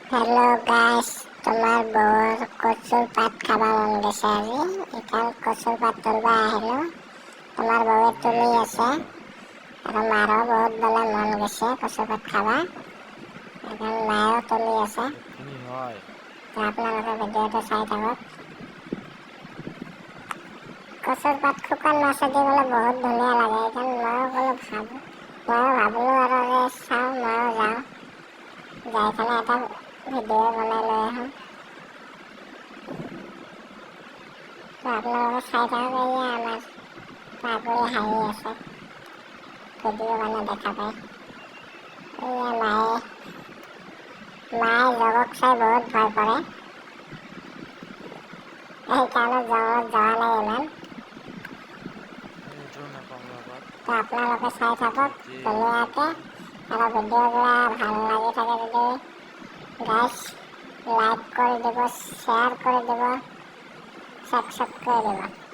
Hello' গাইছ, তোমাৰ বৌৰ কচুৰ পাত খাব মন গৈছে আজি। এইকাৰণ কচুৰ পাত তুলিব আহিলোঁ। তোমাৰ বৌৱে তুলি আছে আৰু মাৰো বহুত বোলে মন গৈছে কচুৰ পাত খাব। সেইকাৰণে মায়েও তুলি আছে। আপোনালোকে ভিডিঅ'টো চাই থাকক। কচুৰ পাত শুকান মাছেদি বোলে বহুত ধুনীয়া লাগে। সেইকাৰণে ময়ো ভাবিলোঁ আৰু যে চাওঁ, ময়ো যাওঁ, যাই পেলাই এটা ভিডিঅ' বনাই লৈ আহোঁ। আপোনালোকে চাই থাকক। এয়া আমাৰ পাগুৰি হাঁহি আছে, ভিডিঅ' বনাই দেখা পায়। এয়া মায়ে জগক চাই বহুত ভয় কৰে, সেইকাৰণে জগত যোৱা নাই ইমান। তো আপোনালোকে চাই থাকক ধুনীয়াকৈ। আৰু ভিডিঅ'বিলাক ভাল লাগি থাকে যদি গাইজ লাইক কৰি দিব, শ্বেয়াৰ কৰি দিব, ছাবস্ক্ৰাইব কৰি দিব।